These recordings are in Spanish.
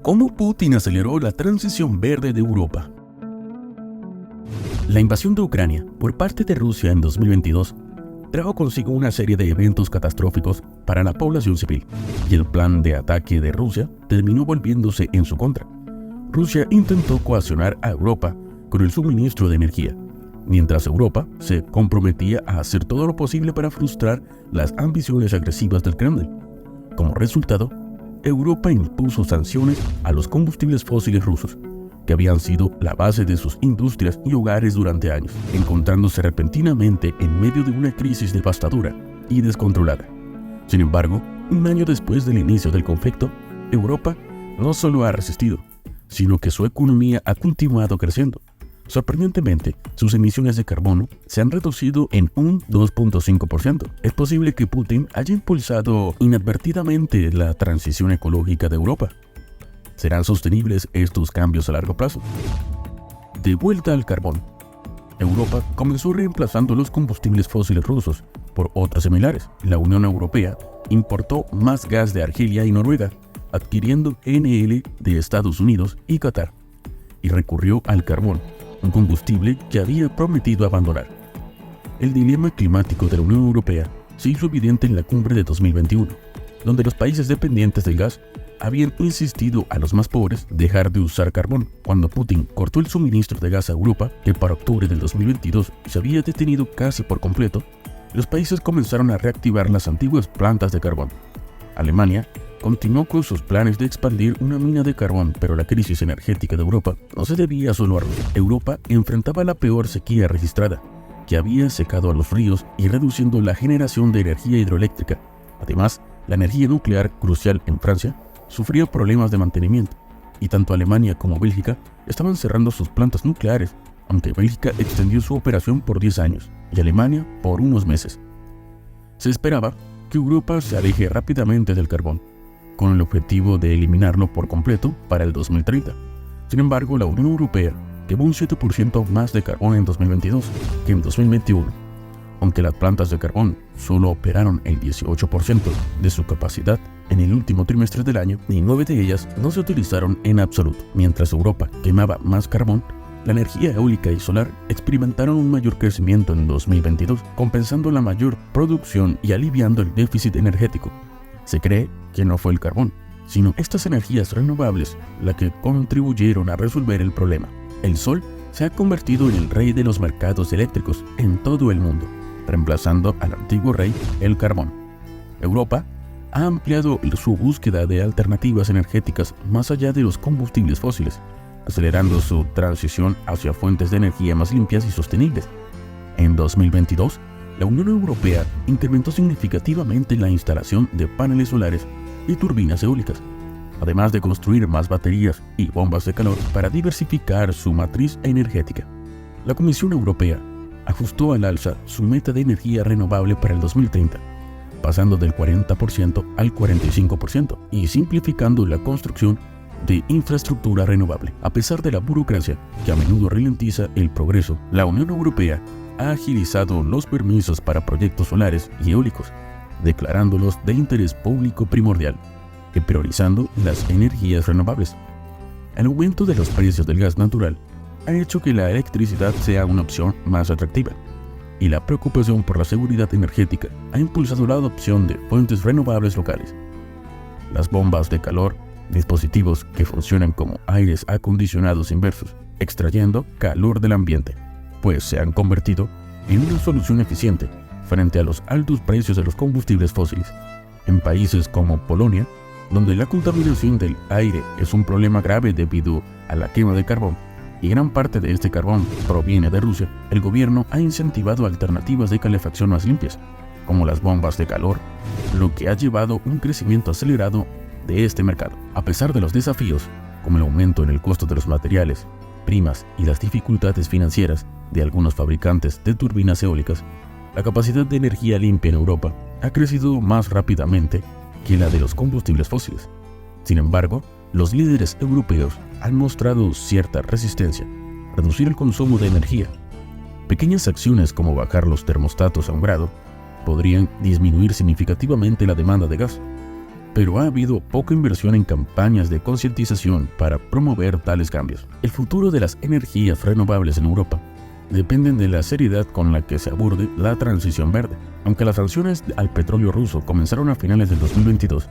¿Cómo Putin aceleró la transición verde de Europa? La invasión de Ucrania por parte de Rusia en 2022 trajo consigo una serie de eventos catastróficos para la población civil, y el plan de ataque de Rusia terminó volviéndose en su contra. Rusia intentó coaccionar a Europa con el suministro de energía, mientras Europa se comprometía a hacer todo lo posible para frustrar las ambiciones agresivas del Kremlin. Como resultado, Europa impuso sanciones a los combustibles fósiles rusos, que habían sido la base de sus industrias y hogares durante años, encontrándose repentinamente en medio de una crisis devastadora y descontrolada. Sin embargo, un año después del inicio del conflicto, Europa no solo ha resistido, sino que su economía ha continuado creciendo. Sorprendentemente, sus emisiones de carbono se han reducido en un 2.5%. Es posible que Putin haya impulsado inadvertidamente la transición ecológica de Europa. ¿Serán sostenibles estos cambios a largo plazo? De vuelta al carbón. Europa comenzó reemplazando los combustibles fósiles rusos por otros similares. La Unión Europea importó más gas de Argelia y Noruega, adquiriendo NL de Estados Unidos y Qatar, y recurrió al carbón, un combustible que había prometido abandonar. El dilema climático de la Unión Europea se hizo evidente en la cumbre de 2021, donde los países dependientes del gas habían insistido a los más pobres dejar de usar carbón. Cuando Putin cortó el suministro de gas a Europa, que para octubre del 2022 se había detenido casi por completo, los países comenzaron a reactivar las antiguas plantas de carbón. Alemania continuó con sus planes de expandir una mina de carbón, pero la crisis energética de Europa no se debía solo a Rusia. Europa enfrentaba la peor sequía registrada, que había secado a los ríos y reduciendo la generación de energía hidroeléctrica. Además, la energía nuclear, crucial en Francia, sufría problemas de mantenimiento, y tanto Alemania como Bélgica estaban cerrando sus plantas nucleares, aunque Bélgica extendió su operación por 10 años y Alemania por unos meses. Se esperaba que Europa se aleje rápidamente del carbón, con el objetivo de eliminarlo por completo para el 2030. Sin embargo, la Unión Europea quemó un 7% más de carbón en 2022 que en 2021. Aunque las plantas de carbón solo operaron el 18% de su capacidad en el último trimestre del año, y 9 de ellas no se utilizaron en absoluto. Mientras Europa quemaba más carbón, la energía eólica y solar experimentaron un mayor crecimiento en 2022, compensando la mayor producción y aliviando el déficit energético. Se cree que no fue el carbón, sino estas energías renovables las que contribuyeron a resolver el problema. El sol se ha convertido en el rey de los mercados eléctricos en todo el mundo, reemplazando al antiguo rey, el carbón. Europa ha ampliado su búsqueda de alternativas energéticas más allá de los combustibles fósiles, acelerando su transición hacia fuentes de energía más limpias y sostenibles. En 2022, la Unión Europea incrementó significativamente la instalación de paneles solares y turbinas eólicas, además de construir más baterías y bombas de calor para diversificar su matriz energética. La Comisión Europea ajustó al alza su meta de energía renovable para el 2030, pasando del 40% al 45% y simplificando la construcción de infraestructura renovable. A pesar de la burocracia que a menudo ralentiza el progreso, la Unión Europea ha agilizado los permisos para proyectos solares y eólicos, declarándolos de interés público primordial, y priorizando las energías renovables. El aumento de los precios del gas natural ha hecho que la electricidad sea una opción más atractiva, y la preocupación por la seguridad energética ha impulsado la adopción de fuentes renovables locales. Las bombas de calor, dispositivos que funcionan como aires acondicionados inversos, extrayendo calor del ambiente, pues se han convertido en una solución eficiente frente a los altos precios de los combustibles fósiles. En países como Polonia, donde la contaminación del aire es un problema grave debido a la quema de carbón, y gran parte de este carbón proviene de Rusia, el gobierno ha incentivado alternativas de calefacción más limpias, como las bombas de calor, lo que ha llevado un crecimiento acelerado de este mercado. A pesar de los desafíos, como el aumento en el costo de los materiales, primas y las dificultades financieras de algunos fabricantes de turbinas eólicas, la capacidad de energía limpia en Europa ha crecido más rápidamente que la de los combustibles fósiles. Sin embargo, los líderes europeos han mostrado cierta resistencia a reducir el consumo de energía. Pequeñas acciones como bajar los termostatos a 1 grado podrían disminuir significativamente la demanda de gas. pero ha habido poca inversión en campañas de concientización para promover tales cambios. El futuro de las energías renovables en Europa dependen de la seriedad con la que se aborde la transición verde. Aunque las sanciones al petróleo ruso comenzaron a finales del 2022,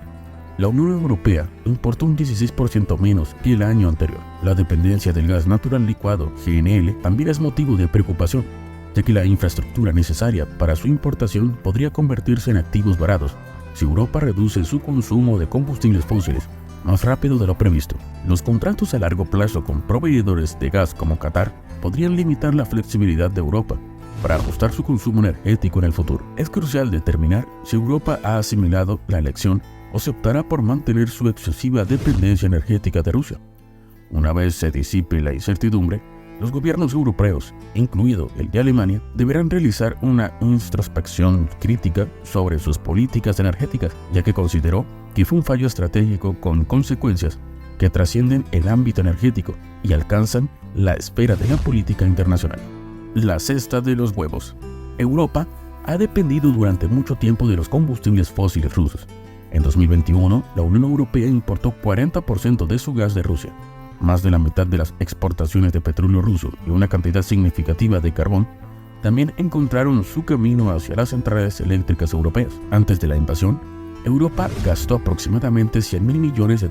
la Unión Europea importó un 16% menos que el año anterior. La dependencia del gas natural licuado, GNL, también es motivo de preocupación, ya que la infraestructura necesaria para su importación podría convertirse en activos baratos si Europa reduce su consumo de combustibles fósiles más rápido de lo previsto. Los contratos a largo plazo con proveedores de gas como Qatar podrían limitar la flexibilidad de Europa para ajustar su consumo energético en el futuro. Es crucial determinar si Europa ha asimilado la elección o se optará por mantener su excesiva dependencia energética de Rusia. Una vez se disipe la incertidumbre, los gobiernos europeos, incluido el de Alemania, deberán realizar una introspección crítica sobre sus políticas energéticas, ya que consideró que fue un fallo estratégico con consecuencias que trascienden el ámbito energético y alcanzan la esfera de la política internacional. La cesta de los huevos. Europa ha dependido durante mucho tiempo de los combustibles fósiles rusos. En 2021, la Unión Europea importó 40% de su gas de Rusia. Más de la mitad de las exportaciones de petróleo ruso y una cantidad significativa de carbón también encontraron su camino hacia las centrales eléctricas europeas. Antes de la invasión, Europa gastó aproximadamente $100.000 millones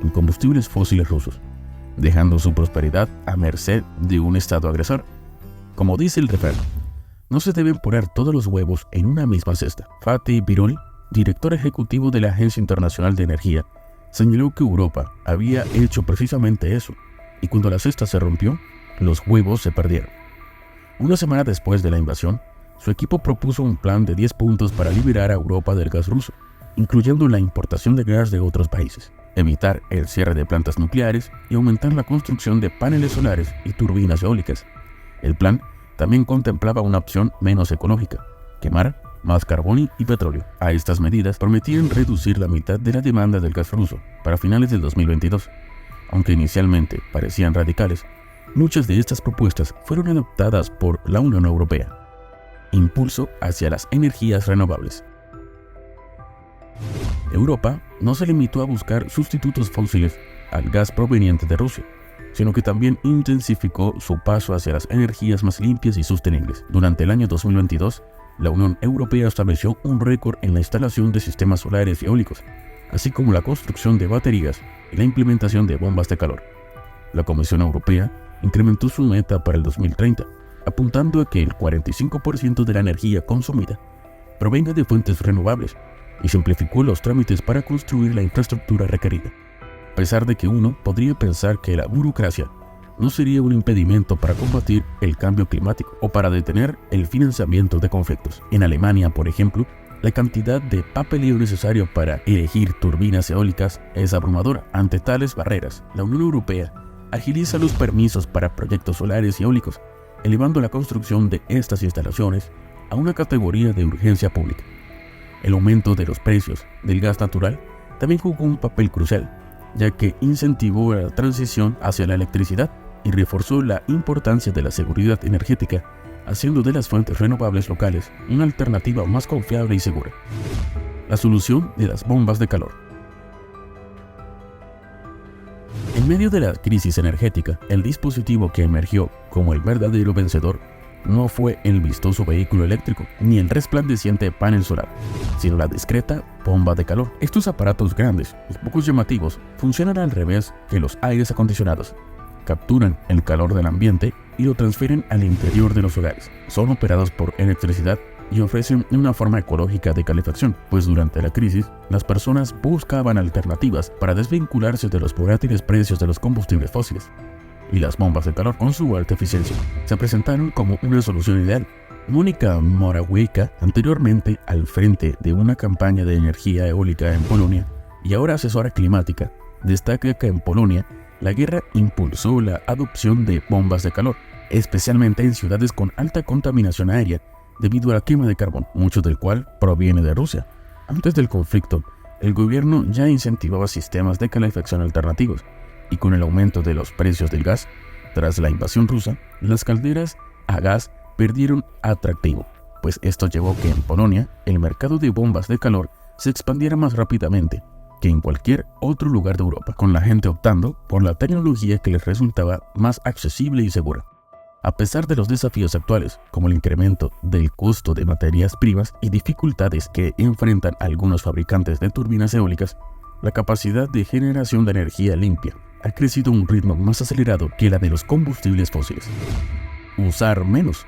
en combustibles fósiles rusos, dejando su prosperidad a merced de un estado agresor. Como dice el refrán, no se deben poner todos los huevos en una misma cesta. Fatih Birol, director ejecutivo de la Agencia Internacional de Energía, señaló que Europa había hecho precisamente eso, y cuando la cesta se rompió, los huevos se perdieron. Una semana después de la invasión, su equipo propuso un plan de 10 puntos para liberar a Europa del gas ruso, incluyendo la importación de gas de otros países, evitar el cierre de plantas nucleares y aumentar la construcción de paneles solares y turbinas eólicas. El plan también contemplaba una opción menos ecológica: quemar más carbón y petróleo. A estas medidas prometían reducir la mitad de la demanda del gas ruso para finales del 2022. Aunque inicialmente parecían radicales, muchas de estas propuestas fueron adoptadas por la Unión Europea. Impulso hacia las energías renovables. Europa no se limitó a buscar sustitutos fósiles al gas proveniente de Rusia, sino que también intensificó su paso hacia las energías más limpias y sostenibles. Durante el año 2022, la Unión Europea estableció un récord en la instalación de sistemas solares y eólicos, así como la construcción de baterías y la implementación de bombas de calor. La Comisión Europea incrementó su meta para el 2030, apuntando a que el 45% de la energía consumida provenga de fuentes renovables, y simplificó los trámites para construir la infraestructura requerida. A pesar de que uno podría pensar que la burocracia no sería un impedimento para combatir el cambio climático o para detener el financiamiento de conflictos. En Alemania, por ejemplo, la cantidad de papeleo necesario para erigir turbinas eólicas es abrumadora. Ante tales barreras, la Unión Europea agiliza los permisos para proyectos solares y eólicos, elevando la construcción de estas instalaciones a una categoría de urgencia pública. El aumento de los precios del gas natural también jugó un papel crucial, ya que incentivó la transición hacia la electricidad y reforzó la importancia de la seguridad energética, haciendo de las fuentes renovables locales una alternativa más confiable y segura. La solución de las bombas de calor. En medio de la crisis energética, el dispositivo que emergió como el verdadero vencedor no fue el vistoso vehículo eléctrico ni el resplandeciente panel solar, sino la discreta bomba de calor. Estos aparatos grandes y poco llamativos funcionan al revés que los aires acondicionados. Capturan el calor del ambiente y lo transfieren al interior de los hogares. Son operados por electricidad y ofrecen una forma ecológica de calefacción, pues durante la crisis, las personas buscaban alternativas para desvincularse de los volátiles precios de los combustibles fósiles. Y las bombas de calor, con su alta eficiencia, se presentaron como una solución ideal. Mónica Morawiecka, anteriormente al frente de una campaña de energía eólica en Polonia y ahora asesora climática, destaca que en Polonia la guerra impulsó la adopción de bombas de calor, especialmente en ciudades con alta contaminación aérea debido a la quema de carbón, mucho del cual proviene de Rusia. Antes del conflicto, el gobierno ya incentivaba sistemas de calefacción alternativos, y con el aumento de los precios del gas, tras la invasión rusa, las calderas a gas perdieron atractivo, pues esto llevó a que en Polonia el mercado de bombas de calor se expandiera más rápidamente que en cualquier otro lugar de Europa, con la gente optando por la tecnología que les resultaba más accesible y segura. A pesar de los desafíos actuales, como el incremento del costo de materias primas y dificultades que enfrentan algunos fabricantes de turbinas eólicas, la capacidad de generación de energía limpia ha crecido a un ritmo más acelerado que la de los combustibles fósiles. Usar menos.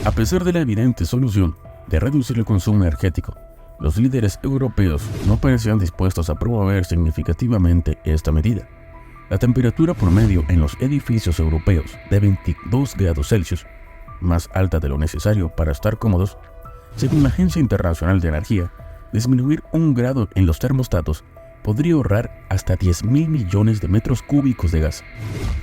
A pesar de la evidente solución de reducir el consumo energético, los líderes europeos no parecían dispuestos a promover significativamente esta medida. La temperatura promedio en los edificios europeos de 22 grados Celsius, más alta de lo necesario para estar cómodos, según la Agencia Internacional de Energía, disminuir 1 grado en los termostatos podría ahorrar hasta 10.000 millones de metros cúbicos de gas.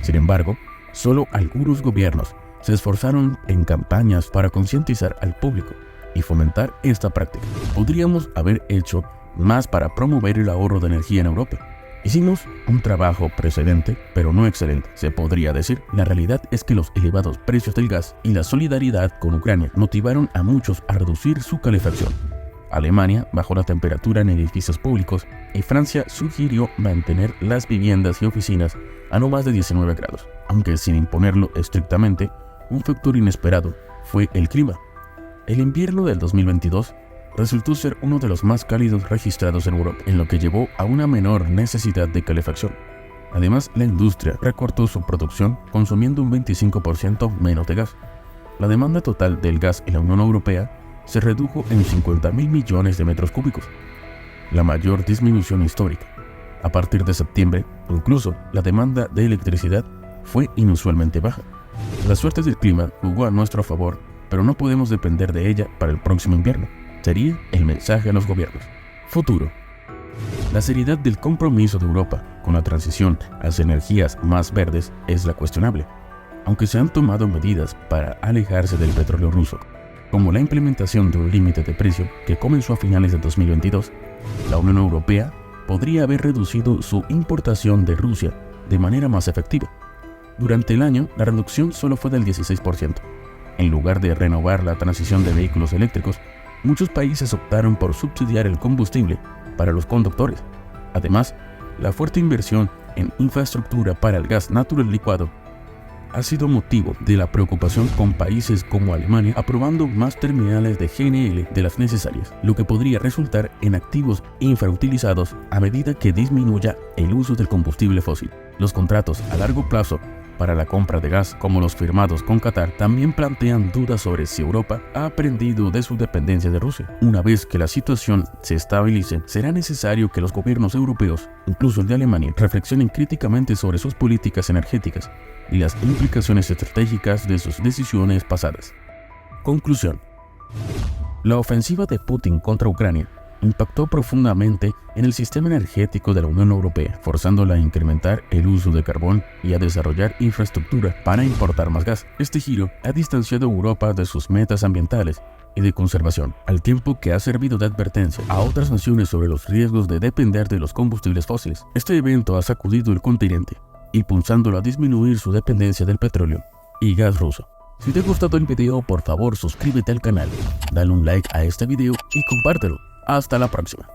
Sin embargo, solo algunos gobiernos se esforzaron en campañas para concientizar al público y fomentar esta práctica. Podríamos haber hecho más para promover el ahorro de energía en Europa. Hicimos un trabajo precedente, pero no excelente, se podría decir. La realidad es que los elevados precios del gas y la solidaridad con Ucrania motivaron a muchos a reducir su calefacción. Alemania bajó la temperatura en edificios públicos y Francia sugirió mantener las viviendas y oficinas a no más de 19 grados, aunque sin imponerlo estrictamente. Un factor inesperado fue el clima. El invierno del 2022 resultó ser uno de los más cálidos registrados en Europa, en lo que llevó a una menor necesidad de calefacción. Además, la industria recortó su producción, consumiendo un 25% menos de gas. La demanda total del gas en la Unión Europea se redujo en 50.000 millones de metros cúbicos, la mayor disminución histórica. A partir de septiembre, incluso la demanda de electricidad fue inusualmente baja. La suerte del clima jugó a nuestro favor, pero no podemos depender de ella para el próximo invierno. Sería el mensaje a los gobiernos. Futuro. La seriedad del compromiso de Europa con la transición hacia energías más verdes es la cuestionable, aunque se han tomado medidas para alejarse del petróleo ruso, como la implementación de un límite de precio que comenzó a finales de 2022. La Unión Europea podría haber reducido su importación de Rusia de manera más efectiva. Durante el año, la reducción solo fue del 16%. En lugar de renovar la transición de vehículos eléctricos, muchos países optaron por subsidiar el combustible para los conductores. Además, la fuerte inversión en infraestructura para el gas natural licuado ha sido motivo de la preocupación, con países como Alemania aprobando más terminales de GNL de las necesarias, lo que podría resultar en activos infrautilizados a medida que disminuya el uso del combustible fósil. Los contratos a largo plazo para la compra de gas, como los firmados con Qatar, también plantean dudas sobre si Europa ha aprendido de su dependencia de Rusia. Una vez que la situación se estabilice, será necesario que los gobiernos europeos, incluso el de Alemania, reflexionen críticamente sobre sus políticas energéticas y las implicaciones estratégicas de sus decisiones pasadas. Conclusión. La ofensiva de Putin contra Ucrania impactó profundamente en el sistema energético de la Unión Europea, forzándola a incrementar el uso de carbón y a desarrollar infraestructura para importar más gas. Este giro ha distanciado a Europa de sus metas ambientales y de conservación, al tiempo que ha servido de advertencia a otras naciones sobre los riesgos de depender de los combustibles fósiles. Este evento ha sacudido el continente, impulsándolo a disminuir su dependencia del petróleo y gas ruso. Si te ha gustado el video, por favor suscríbete al canal, dale un like a este video y compártelo. Hasta la próxima.